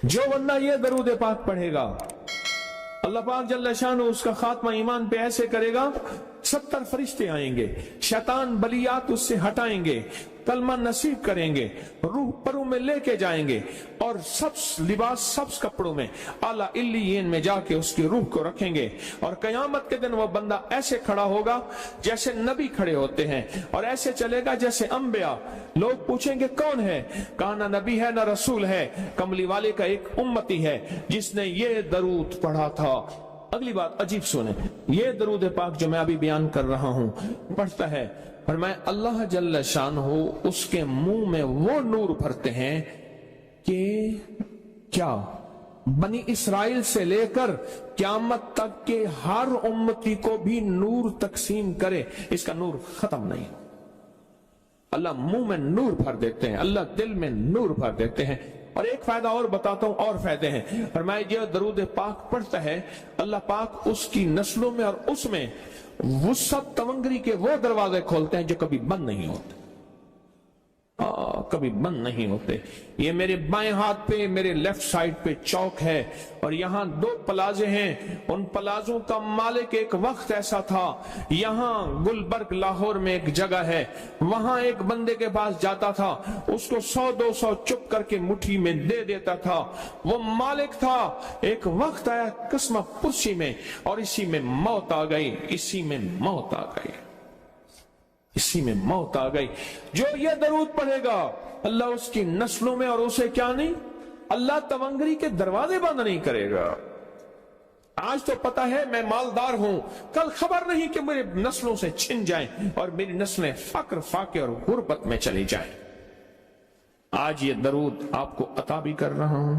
जो बंदा ये दरूद पाक पढ़ेगा, अल्लाह पाक जल्ल शान उसका खात्मा ईमान पे ऐसे करेगा, 70 फरिश्ते आएंगे, शैतान बलियात उससे हटाएंगे, कलमा नसीब करेंगे, रूह परों में लेके जाएंगे और सब लिबास सब्ज कपड़ों में आला इल्लियीन में जाके उसकी रूह को रखेंगे। और कयामत के दिन वो बंदा ऐसे खड़ा होगा जैसे नबी खड़े होते हैं, और ऐसे चलेगा जैसे अंबिया। लोग पूछेंगे कौन है? कहा ना नबी है ना रसूल है, कमली वाले का एक उम्मती है जिसने ये दरूद पढ़ा था। अगली बात अजीब सुने, ये दरूद पाक जो मैं अभी बयान कर रहा हूं पढ़ता है, और मैं अल्लाह जल्ल शानहू उसके मुंह में वो नूर भरते हैं कि क्या बनी इसराइल से लेकर क़यामत तक के हर उम्मती को भी नूर तकसीम करे, इसका नूर खत्म नहीं। अल्लाह मुंह में नूर भर देते हैं, अल्लाह दिल में नूर भर देते हैं। और एक फायदा और बताता हूं, और फायदे हैं। और मैं ये दरूद पाक पढ़ता है, अल्लाह पाक उसकी नस्लों में और उसमें वुसअत तवंगरी के वो दरवाजे खोलते हैं जो कभी बंद नहीं होते, कभी बंद नहीं होते। ये मेरे बाएं हाथ पे, मेरे लेफ्ट साइड पे चौक है, और यहाँ 2 प्लाजे हैं। उन प्लाजों का मालिक एक वक्त ऐसा था, यहाँ गुलबर्ग लाहौर में एक जगह है, वहां एक बंदे के पास जाता था, उसको 100-200 चुप करके मुट्ठी में दे देता था। वो मालिक था। एक वक्त आया किस्म पुरसी में, और इसी में मौत आ गई, इसी में मौत आ गई, इसी में मौत आ गई। जो ये दरूद पढ़ेगा, अल्लाह उसकी नस्लों में और उसे क्या नहीं, अल्लाह तवंगरी के दरवाजे बंद नहीं करेगा। आज तो पता है मैं मालदार हूं, कल खबर नहीं कि मेरे नस्लों से छिन जाएं और मेरी नस्लें फक्र फाके और गुर्बत में चली जाएं। आज ये दरूद आपको अता भी कर रहा हूं,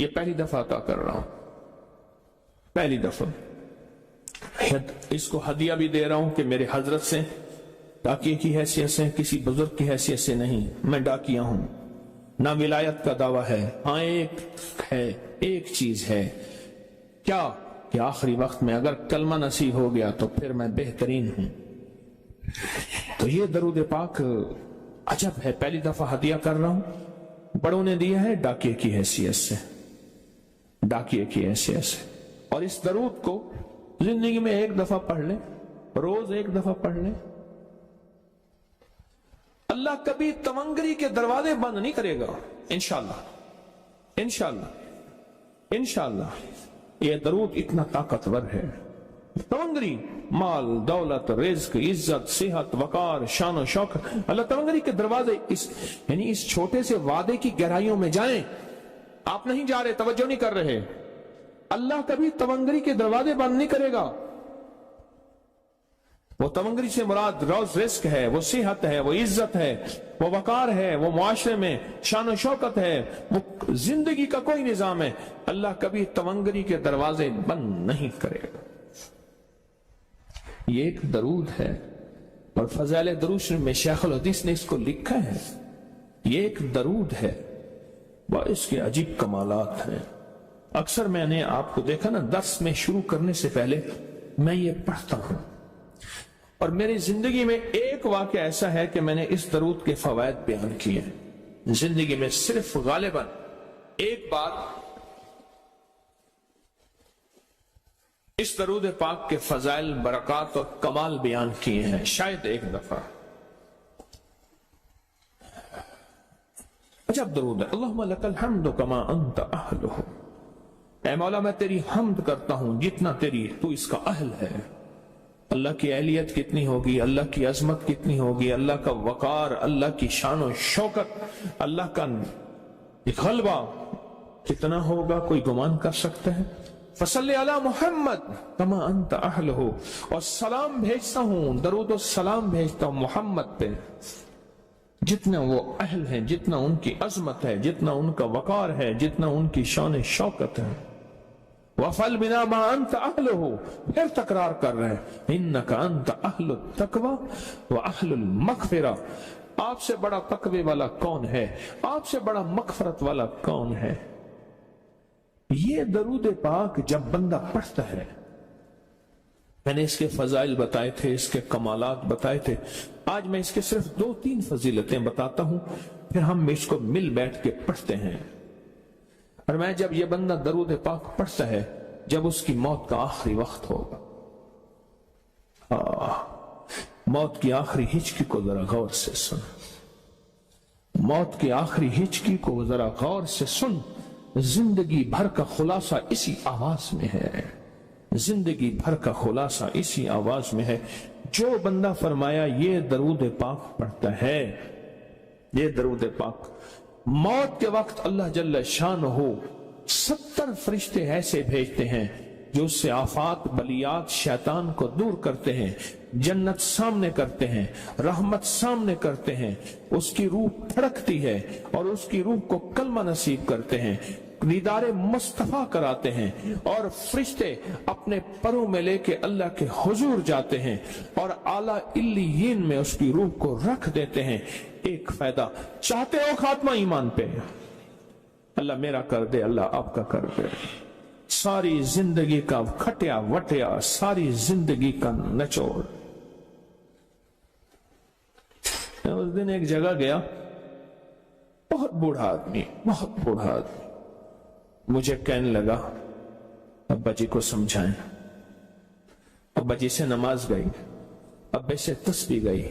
ये पहली दफा अता कर रहा हूं, पहली दफा। इसको हदिया भी दे रहा हूं कि मेरे हजरत से, डाकिये की हैसियत से, किसी बुजुर्ग की हैसियत से नहीं, मैं डाकिया हूं। ना विलायत का दावा है, हाँ एक है, एक चीज है, क्या कि आखिरी वक्त में अगर कलमा नसीब हो गया तो फिर मैं बेहतरीन हूं। तो ये दरूद पाक अजब है, पहली दफा हदिया कर रहा हूं। बड़ों ने दिया है डाकिये की हैसियत से, डाकिये की हैसियत से। और इस दरूद को जिंदगी में एक दफा पढ़ ले, रोज एक दफा पढ़ ले, अल्लाह कभी तवंगरी के दरवाजे बंद नहीं करेगा, इंशाअल्लाह, इंशाअल्लाह, इंशाअल्लाह। ये दरूद इतना ताकतवर है। तवंगरी माल, दौलत, रिज्क, इज्जत, सेहत, वकार, शान और शौकत, अल्लाह तवंगरी के दरवाजे यानी इस छोटे से वादे की गहराइयों में जाएं। आप नहीं जा रहे, तवज्जो नहीं कर रहे। अल्लाह कभी तवंगरी के दरवाजे बंद नहीं करेगा। वो तवंगरी से मुराद रोज रिस्क है, वो सेहत है, वो इज्जत है, वो वकार है, वो मुआशरे में शान और शौकत है, वो जिंदगी का कोई निजाम है। अल्लाह कभी तवंगरी के दरवाजे बंद नहीं करेगा। ये एक दरूद है, और फज़ाइल दरूद में शेखुल हदीस ने इसको लिखा है। ये एक दरूद है, वह इसके अजीब कमालात हैं। अक्सर मैंने आपको देखा ना, दर्स में शुरू करने से पहले मैं ये पढ़ता हूं, और मेरी जिंदगी में एक वाक़या ऐसा है कि मैंने इस दरूद के फवायद बयान किए जिंदगी में। सिर्फ गालिबन एक बार इस दरूद पाक के फजाइल, बरक़ात और कमाल बयान किए हैं, शायद एक दफा। अजब दरूद है। अल्लाहुम्मा लकल हम्दु कमा अंत अहलुहु, ऐ मौला मैं तेरी हमद करता हूं जितना तू इसका अहल है। अल्लाह की अहलियत कितनी होगी, अल्लाह की अजमत कितनी होगी, अल्लाह का वकार, अल्लाह की शान और शौकत, अल्लाह का गलबा कितना होगा, कोई गुमान कर सकता है। फसल्ले अला मुहम्मद कमा अंत अहलुहु, और सलाम भेजता हूं, दरूद और सलाम भेजता हूं मोहम्मद पे, जितना वो अहल है, जितना उनकी अजमत है, जितना उनका वकार है, जितना उनकी शान शौकत है। वफल बिना मा अंत अहलुहु, फिर तकरार कर रहे हैं, इन्नका अंत अहलुत तकवा व अहलुल मगफिरा, आपसे बड़ा तकवे वाला कौन है, आपसे बड़ा मगफरत वाला कौन है। ये दरूद पाक जब बंदा पढ़ता है, मैंने इसके फजाइल बताए थे, इसके कमालात बताए थे, आज मैं इसके सिर्फ 2-3 फजीलतें बताता हूं, फिर हम इसको मिल बैठ के पढ़ते हैं। اور میں جب یہ بندہ درود پاک پڑھتا ہے جب اس کی موت کا آخری وقت ہوگا، موت کی آخری ہچکی کو ذرا غور سے سن، موت کی آخری ہچکی کو ذرا غور سے سن، زندگی بھر کا خلاصہ اسی آواز میں ہے، زندگی بھر کا خلاصہ اسی آواز میں ہے۔ جو بندہ فرمایا یہ درود پاک پڑھتا ہے، یہ درود پاک، موت کے وقت اللہ جل شانہ 70 فرشتے ایسے بھیجتے ہیں جو اس سے آفات بلیات شیطان کو دور کرتے ہیں، جنت سامنے کرتے ہیں، رحمت سامنے کرتے ہیں، اس کی روح پھڑکتی ہے اور اس کی روح کو کلمہ نصیب کرتے ہیں، دیدار مصطفیٰ کراتے ہیں، اور فرشتے اپنے پروں میں لے کے اللہ کے حضور جاتے ہیں اور اعلیٰ علیین میں اس کی روح کو رکھ دیتے ہیں۔ ایک فائدہ چاہتے ہو خاتمہ ایمان پہ، اللہ میرا کر دے، اللہ آپ کا کر دے، ساری زندگی کا کھٹیا وٹیا، ساری زندگی کا نچوڑ۔ میں اس دن ایک جگہ گیا، بہت بوڑھا آدمی، بہت بوڑھا آدمی، مجھے کہنے لگا ابا جی کو سمجھائیں۔ ابا جی سے نماز گئی، ابے سے تسبیح گئی،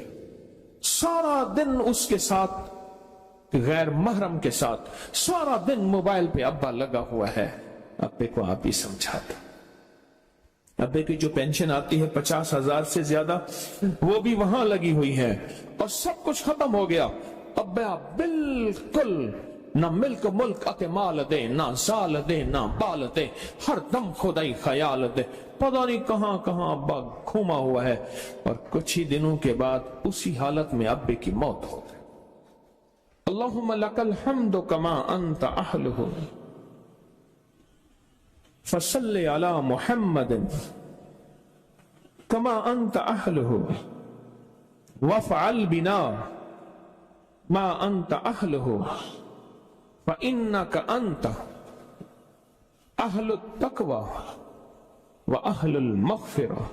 سارا دن اس کے ساتھ غیر محرم کے ساتھ، سارا دن موبائل پہ ابا لگا ہوا ہے۔ ابے کو آپ ہی سمجھاتا، ابے کی جو پینشن آتی ہے 50,000 سے زیادہ، وہ بھی وہاں لگی ہوئی ہے اور سب کچھ ختم ہو گیا۔ ابا بالکل نہ ملک ملک اتے مال دے، نہ زال دے، نہ بال دے، ہر دم خدائی خیال دے، پتہ نہیں کہاں کہاں ابا گھوما ہوا ہے۔ اور کچھ ہی دنوں کے بعد اسی حالت میں ابے کی موت ہو گئی۔ اللہم لک الحمد کما انت اہلہ فصلی علی محمد کما انت اہلہ وافعل بنا ما انت اہلہ فإنک انت اہل التقوی واہل المغفرہ۔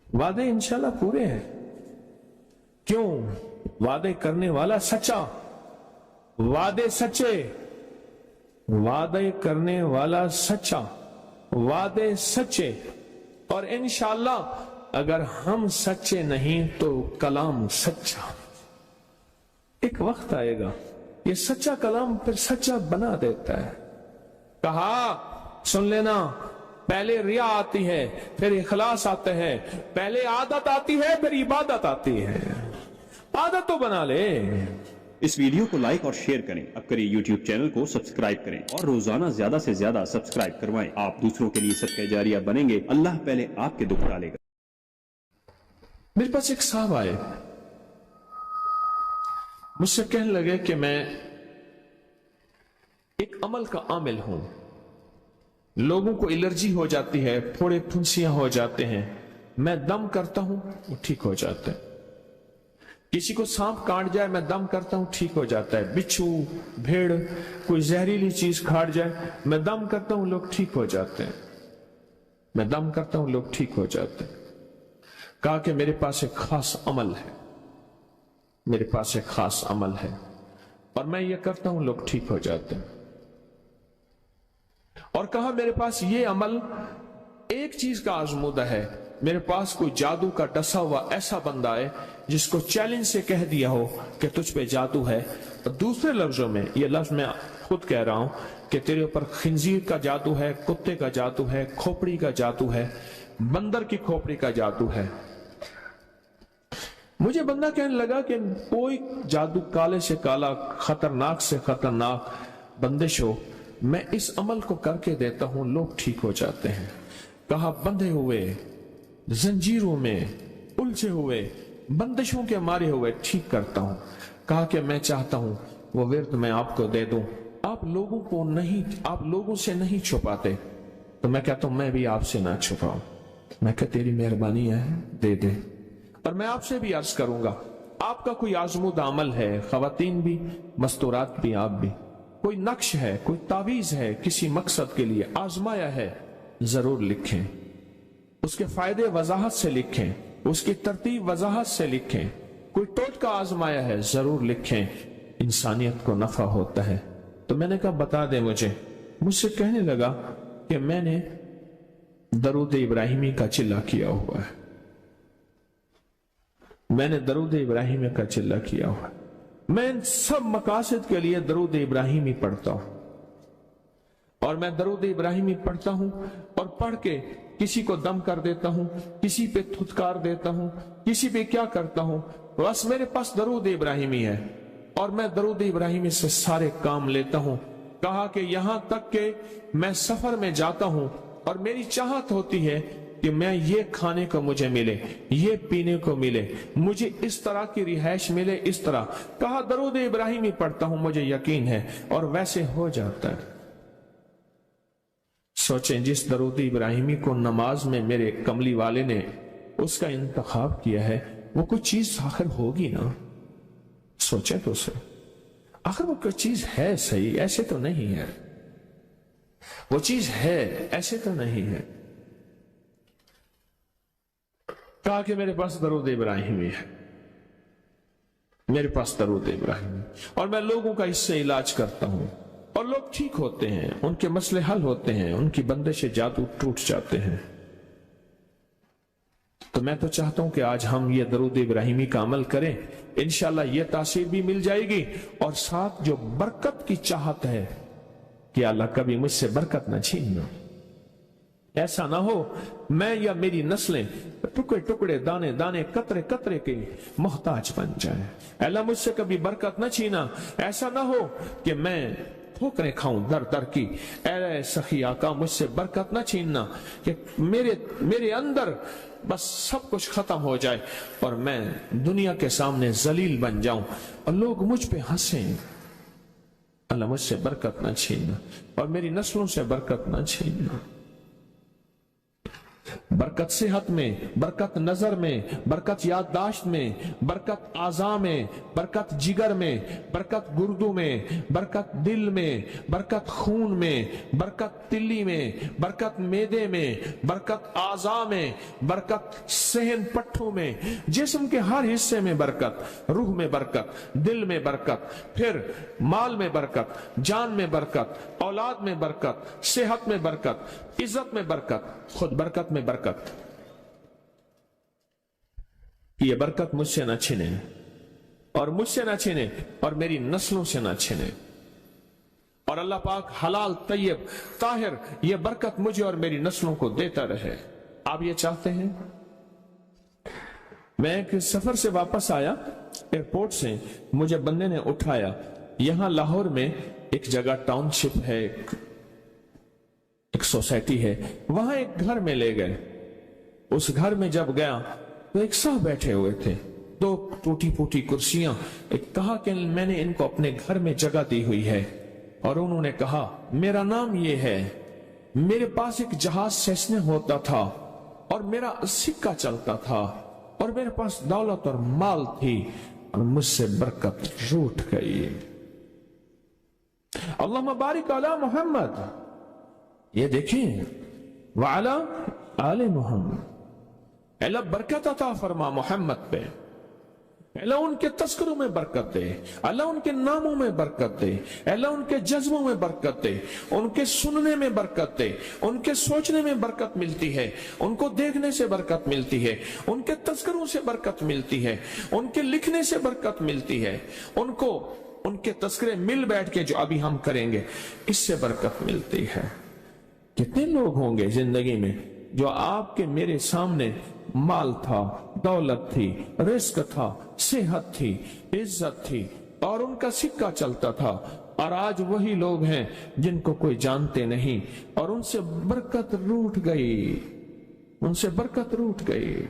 وعدے انشاءاللہ پورے ہیں، کیوں؟ وعدے کرنے والا سچا، وعدے سچے، وعدے کرنے والا سچا، وعدے سچے، اور انشاءاللہ اگر ہم سچے نہیں تو کلام سچا۔ ایک وقت آئے گا یہ سچا کلام پھر سچا بنا دیتا ہے۔ کہا سن لینا، پہلے ریا آتی ہے، پھر اخلاص آتا ہے، پہلے عادت آتی ہے، پھر عبادت آتی ہے۔ عادت تو بنا لے۔ اس ویڈیو کو لائک اور شیئر کریں، اب کریں یوٹیوب چینل کو سبسکرائب کریں اور روزانہ زیادہ سے زیادہ سبسکرائب کروائیں۔ آپ دوسروں کے لیے صدقہ جاریہ بنیں گے، اللہ پہلے آپ کے دکھ ڈالے گا۔ میرے پاس ایک صاحب آئے، مجھ سے کہنے لگے کہ میں ایک عمل کا عامل ہوں، لوگوں کو الرجی ہو جاتی ہے، پھوڑے پھنسیاں ہو جاتے ہیں، میں دم کرتا ہوں وہ ٹھیک ہو جاتا ہے، کسی کو سانپ کاٹ جائے میں دم کرتا ہوں ٹھیک ہو جاتا ہے، بچھو بھیڑ کوئی زہریلی چیز کھاٹ جائے میں دم کرتا ہوں لوگ ٹھیک ہو جاتے ہیں، میں دم کرتا ہوں لوگ ٹھیک ہو جاتے ہیں۔ کہا کہ میرے پاس ایک خاص عمل ہے، میرے پاس ایک خاص عمل ہے اور میں یہ کرتا ہوں لوگ ٹھیک ہو جاتے ہیں۔ اور کہا میرے پاس یہ عمل ایک چیز کا آزمودہ ہے، میرے پاس کوئی جادو کا ڈسا ہوا ایسا بندہ ہے جس کو چیلنج سے کہہ دیا ہو کہ تجھ پہ جادو ہے، اور دوسرے لفظوں میں یہ لفظ میں خود کہہ رہا ہوں کہ تیرے اوپر خنزیر کا جادو ہے، کتے کا جادو ہے، کھوپڑی کا جادو ہے، بندر کی کھوپڑی کا جادو ہے۔ مجھے بندہ کہنے لگا کہ کوئی جادو کالے سے کالا، خطرناک سے خطرناک بندش ہو، میں اس عمل کو کر کے دیتا ہوں لوگ ٹھیک ہو جاتے ہیں۔ کہا بندھے ہوئے، زنجیروں میں الجھے ہوئے، بندشوں کے مارے ہوئے ٹھیک کرتا ہوں۔ کہا کہ میں چاہتا ہوں وہ ورد میں آپ کو دے دوں، آپ لوگوں سے نہیں چھپاتے، تو میں کہتا ہوں میں بھی آپ سے نہ چھپاؤں، میں کہ تیری مہربانی ہے دے دے۔ اور میں آپ سے بھی عرض کروں گا، آپ کا کوئی آزمودہ عمل ہے، خواتین بھی مستورات بھی آپ بھی، کوئی نقش ہے، کوئی تعویذ ہے، کسی مقصد کے لیے آزمایا ہے، ضرور لکھیں، اس کے فائدے وضاحت سے لکھیں، اس کی ترتیب وضاحت سے لکھیں، کوئی ٹوٹکا آزمایا ہے ضرور لکھیں، انسانیت کو نفع ہوتا ہے، तो मैंने कहा बता दे मुझसे कहने लगा कि मैंने दरूद इब्राहिमी का चिल्ला किया हुआ है, मैंने दरूद इब्राहिमी का चिल्ला किया हुआ है, मैं इन सब मकासद के लिए दरूद इब्राहिमी पढ़ता हूं, और मैं दरूद इब्राहिमी पढ़ता हूं और पढ़ के किसी को दम कर देता हूं, किसी पे थुतकार देता हूं, किसी पे क्या करता हूं, बस मेरे पास दरूद इब्राहिमी है और मैं दरूद इब्राहिमी से सारे काम लेता हूं। कहा कि यहां तक कि मैं सफर में जाता हूं और मेरी चाहत होती है कि मैं ये खाने को मुझे मिले, ये पीने को मिले, मुझे इस तरह की रिहाइश मिले, इस तरह। कहा दरूद इब्राहिमी पढ़ता हूं, मुझे यकीन है, और वैसे हो जाता है। सोचें, जिस दरूद इब्राहिमी को नमाज में मेरे कमली वाले ने उसका इंतखाब किया है, वो कुछ चीज आखिर होगी ना। सोचें तो सही, आखिर वो कोई चीज है सही, ऐसे तो नहीं है, वो चीज है ऐसे तो नहीं है। कहा कि मेरे पास दरूद इब्राहिमी है, मेरे पास दरूद इब्राहिमी, और मैं लोगों का इससे इलाज करता हूं और लोग ठीक होते हैं, उनके मसले हल होते हैं, उनकी बंदिशें जादू टूट जाते हैं। तो मैं तो चाहता हूं कि आज हम ये दरूद इब्राहिमी का अमल करें, इंशाल्लाह ये तासीर भी मिल जाएगी, और साथ जो बरकत की चाहत है कि अल्लाह कभी मुझसे बरकत ना छीनना। ऐसा ना हो मैं या मेरी नस्लें टुकड़े टुकड़े, दाने दाने, कतरे कतरे के मोहताज बन जाए। अल्लाह मुझसे कभी बरकत ना छीना। ऐसा ना हो कि मैं ठोकरें खाऊं दर दर की। ऐ सखी आका, मुझसे बरकत ना छीनना कि मेरे अंदर बस सब कुछ खत्म हो जाए और मैं दुनिया के सामने जलील बन जाऊं और लोग मुझ पे हंसें। अल्लाह मुझसे बरकत ना छीनना और मेरी नस्लों से बरकत ना छीनना। बरकत सेहत में, बरकत नजर में, बरकत याददाश्त में, बरकत आज़ा में, बरकत जिगर में, बरकत गुर्दों में, बरकत दिल में, बरकत खून में, बरकत तिल्ली में, बरकत मेदे में, बरकत आज़ा में, बरकत सहन पट्टों में, जिस्म के हर हिस्से में बरकत, रूह में बरकत, दिल में बरकत, फिर माल में बरकत, जान में बरकत, औलाद में बरकत, सेहत में बरकत, इज्जत में बरकत, खुद बरकत में बरकत। ये बरकत मुझसे न छिने और मुझसे न छिने और मेरी नस्लों से न छिने, और अल्लाह पाक हलाल तैयब ताहिर ये बरकत मुझे और मेरी नस्लों को देता रहे। आप ये चाहते हैं? मैं एक सफर से वापस आया, एयरपोर्ट से मुझे बंदे ने उठाया। यहां लाहौर में एक जगह टाउनशिप है, एक सोसाइटी है, वहां एक घर में ले गए। उस घर में जब गया तो एक साहब बैठे हुए थे, दो टूटी फूटी कुर्सियां। एक कहा कि मैंने इनको अपने घर में जगह दी हुई है, और उन्होंने कहा मेरा नाम ये है, मेरे पास एक जहाज सेसने होता था और मेरा सिक्का चलता था और मेरे पास दौलत और माल थी और मुझसे बरकत रूठ गई। अल्लाहुम्मा बारिक अला मोहम्मद, ये देखें, वाला आले मोहम्मद, अल्लाह बरकत अता फरमा मोहम्मद पे, अल्लाह उनके तस्करों में बरकत दे, अल्लाह उनके नामों में बरकत दे, अल्लाह उनके जज्बों में बरकत दे, उनके सुनने में बरकत दे, उनके सोचने में बरकत मिलती है, उनको देखने से बरकत मिलती है, उनके तस्करों से बरकत मिलती है, उनके लिखने से बरकत मिलती है, उनको उनके तस्करे मिल बैठ के जो अभी हम करेंगे इससे बरकत मिलती है। कितने लोग होंगे जिंदगी में जो आपके मेरे सामने माल था, दौलत थी, रिस्क था, सेहत थी, इज्जत थी और उनका सिक्का चलता था, और आज वही लोग हैं जिनको कोई जानते नहीं और उनसे बरकत रूठ गई, उनसे बरकत रूठ गई।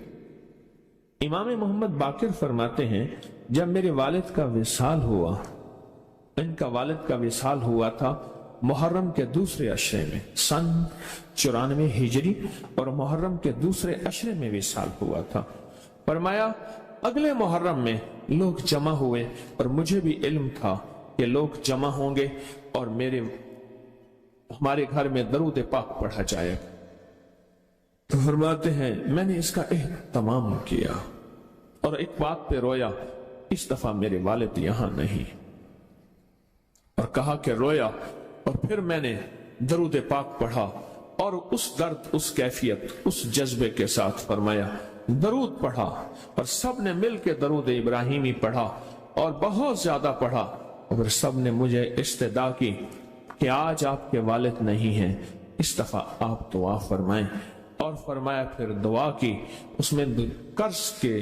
इमाम मोहम्मद बाकिर फरमाते हैं, जब मेरे वालिद का विसाल हुआ, इनका वालिद का विसाल हुआ था मुहर्रम के दूसरे अशरे में, सन 94 हिजरी, और मुहर्रम के दूसरे अशरे में विसाल हुआ था। फरमाया अगले मुहर्रम में लोग जमा हुए और मुझे भी इल्म था कि लोग जमा होंगे और हमारे घर में दरूद पाक पढ़ा जाए। तो फरमाते हैं मैंने इसका एहतमाम किया और एक बात पे रोया, इस दफा मेरे वालिद यहां नहीं। और कहा कि रोया, और फिर मैंने दरूद पाक पढ़ा और उस दर्द, उस कैफियत, उस जज्बे के साथ फरमाया दरूद पढ़ा, और सब ने मिल के दरूद इब्राहिमी पढ़ा और बहुत ज्यादा पढ़ा। और फिर सब ने मुझे इस्तदा की कि आज आपके वालिद नहीं हैं, इस दफा आप दुआ फरमाएं। और फरमाया फिर दुआ की। उसमें कर्ज के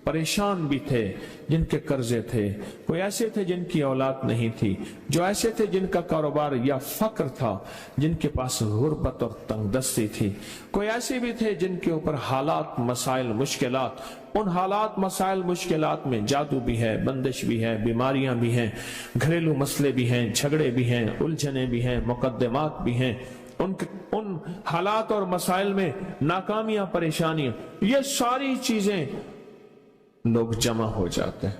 परेशान भी थे, जिनके कर्जे थे, कोई ऐसे थे जिनकी औलाद नहीं थी, जो ऐसे थे जिनका कारोबार या फक्र था, जिनके पास गुर्बत और तंगदस्ती थी, कोई ऐसे भी थे जिनके ऊपर हालात, मसाइल, मुश्किलात, उन हालात, मसाइल, मुश्किलात में जादू भी है, बंदिश भी है, बीमारियां भी हैं, घरेलू मसले भी हैं, झगड़े भी हैं, उलझने भी हैं, मुकद्दमात भी हैं, उन हालात और मसाइल में नाकामियां, परेशानियां, ये सारी चीजें लोग जमा हो जाते हैं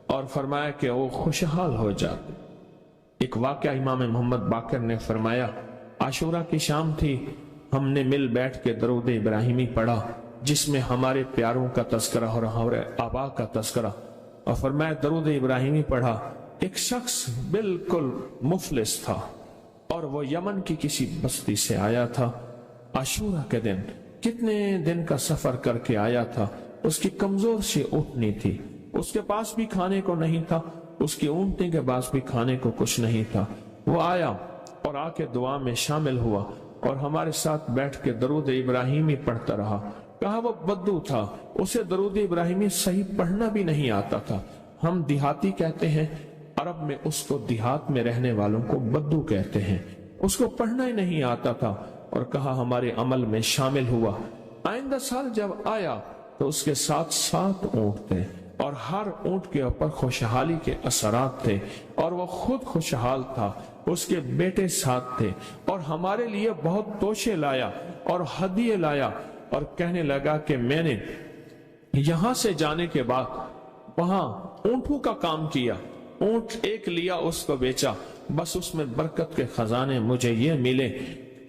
और फरमाया कि वो खुशहाल हो जाते। एक वाकया इमाम मोहम्मद बाकर ने फरमाया, आशूरा की शाम थी, हमने मिल बैठ के दरूद इब्राहिमी पढ़ा जिसमें हमारे प्यारों का तस्करा और हमारे आबा का तस्करा। और फरमाया दरूद इब्राहिमी पढ़ा। एक शख्स बिल्कुल मुफलिस था और वो यमन की किसी बस्ती से आया था। आशूरा के दिन कितने दिन का सफर करके आया था। उसकी कमजोर सी ऊँटनी थी, उसके पास भी खाने को नहीं था, उसकी ऊँटनी के पास भी खाने को कुछ नहीं था। वो आया और आके दुआ में शामिल हुआ और हमारे साथ बैठ के दरूद इब्राहिमी पढ़ता रहा। कहा वो बद्दू था, उसे दरूद इब्राहिमी सही पढ़ना भी नहीं आता था। हम देहाती कहते हैं, अरब में उसको देहात में रहने वालों को बद्दू कहते हैं। उसको पढ़ना ही नहीं आता था और कहा हमारे अमल में शामिल हुआ। आइंदा साल जब आया तो उसके साथ 7 ऊंट थे और हर ऊंट के ऊपर खुशहाली के असरात थे और वो खुद खुशहाल था, उसके बेटे साथ थे और हमारे लिए बहुत तोशे लाया और हदिये लाया और कहने लगा कि मैंने यहां से जाने के बाद वहां ऊंटों का काम किया, ऊंट एक लिया, उसको बेचा, बस उसमें बरकत के खजाने मुझे ये मिले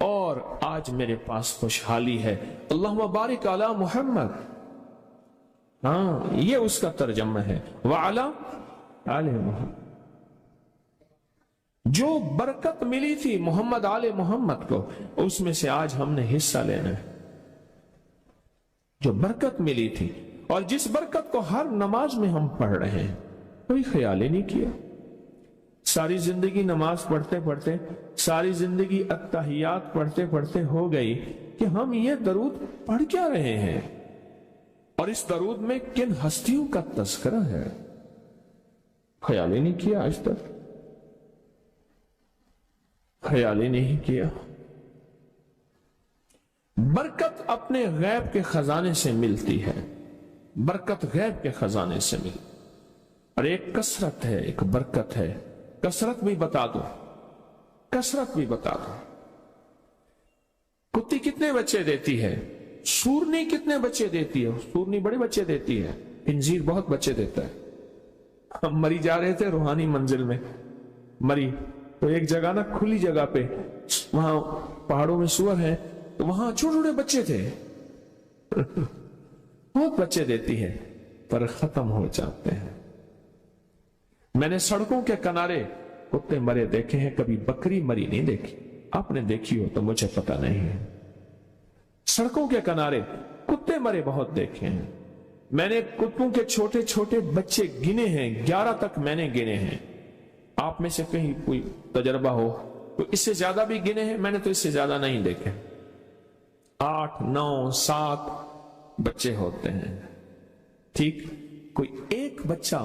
और आज मेरे पास खुशहाली है। अल्लाहुम्मा बारिक अला मुहम्मद। हाँ, ये उसका तर्जमा है। वाला आले मोहम्मद, जो बरकत मिली थी मोहम्मद आले मोहम्मद को, उसमें से आज हमने हिस्सा लेना है। जो बरकत मिली थी और जिस बरकत को हर नमाज में हम पढ़ रहे हैं, कोई ख्याल ही नहीं किया। सारी जिंदगी नमाज पढ़ते पढ़ते, सारी जिंदगी अत्तहियात पढ़ते पढ़ते हो गई कि हम ये दरूद पढ़ क्या रहे हैं और इस दरूद में किन हस्तियों का तज़किरा है, ख्याल ही नहीं किया। आज तक ख्याल ही नहीं किया। बरकत अपने गैब के खजाने से मिलती है, बरकत गैब के खजाने से मिलती। और एक कसरत है, एक बरकत है। कसरत भी बता दो, कसरत भी बता दो। कुत्ती कितने बच्चे देती है? सूरनी कितने बच्चे देती है? सूरनी बड़े बच्चे देती है, खंजीर बहुत बच्चे देता है। हम मरी जा रहे थे रूहानी मंजिल में, मरी तो एक जगह ना, खुली जगह पे, वहां पहाड़ों में सुअर है, तो वहां छोटे छोटे बच्चे थे बहुत बच्चे देती है, पर खत्म हो जाते हैं। मैंने सड़कों के किनारे कुत्ते मरे देखे हैं, कभी बकरी मरी नहीं देखी। आपने देखी हो तो मुझे पता नहीं है। सड़कों के किनारे कुत्ते मरे बहुत देखे हैं। मैंने कुत्तों के छोटे छोटे बच्चे गिने हैं, 11 तक मैंने गिने हैं। आप में से कहीं कोई तजर्बा हो तो इससे ज्यादा भी गिने हैं? मैंने तो इससे ज्यादा नहीं देखे। 8, 9, 7 बच्चे होते हैं। ठीक, कोई एक बच्चा,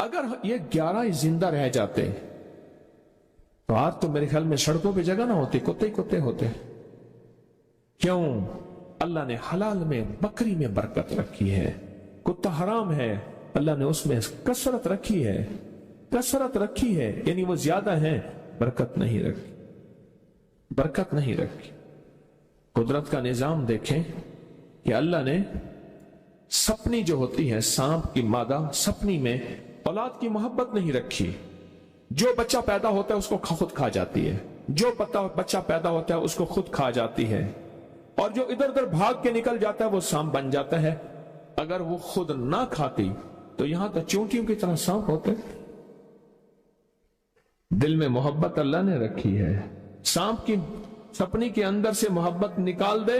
अगर ये 11 जिंदा रह जाते तो आज तो मेरे ख्याल में सड़कों पे जगह ना होती, कुत्ते ही कुत्ते होते। क्यों? अल्लाह ने हलाल में, बकरी में बरकत रखी है। कुत्ता हराम है, अल्लाह ने उसमें कसरत रखी है, कसरत रखी है, यानी वो ज्यादा है, बरकत नहीं रखी, बरकत नहीं रखी। कुदरत का निजाम देखें कि अल्लाह ने सपनी जो होती है, सांप की मादा सपनी में औलाद की मोहब्बत नहीं रखी। जो बच्चा पैदा होता है उसको खुद खा जाती है, जो बच्चा पैदा होता है उसको खुद खा जाती है, और जो इधर उधर भाग के निकल जाता है वो सांप बन जाता है। अगर वो खुद ना खाती तो यहां तो चूंटियों की तरह सांप होते। दिल में मोहब्बत अल्लाह ने रखी है। सांप की सपनी के अंदर से मोहब्बत निकाल दे,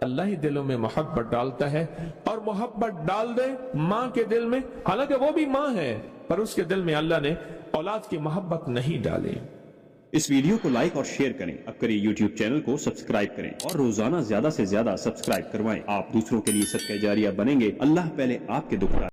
अल्लाह ही दिलों में मोहब्बत डालता है। और मोहब्बत डाल दे माँ के दिल में, हालांकि वो भी माँ है, पर उसके दिल में अल्लाह ने औलाद की मोहब्बत नहीं डाली। इस वीडियो को लाइक और शेयर करें। अब करिए YouTube चैनल को सब्सक्राइब करें और रोजाना ज्यादा से ज्यादा सब्सक्राइब करवाएं। आप दूसरों के लिए सदका जारिया बनेंगे, अल्लाह पहले आपके दुख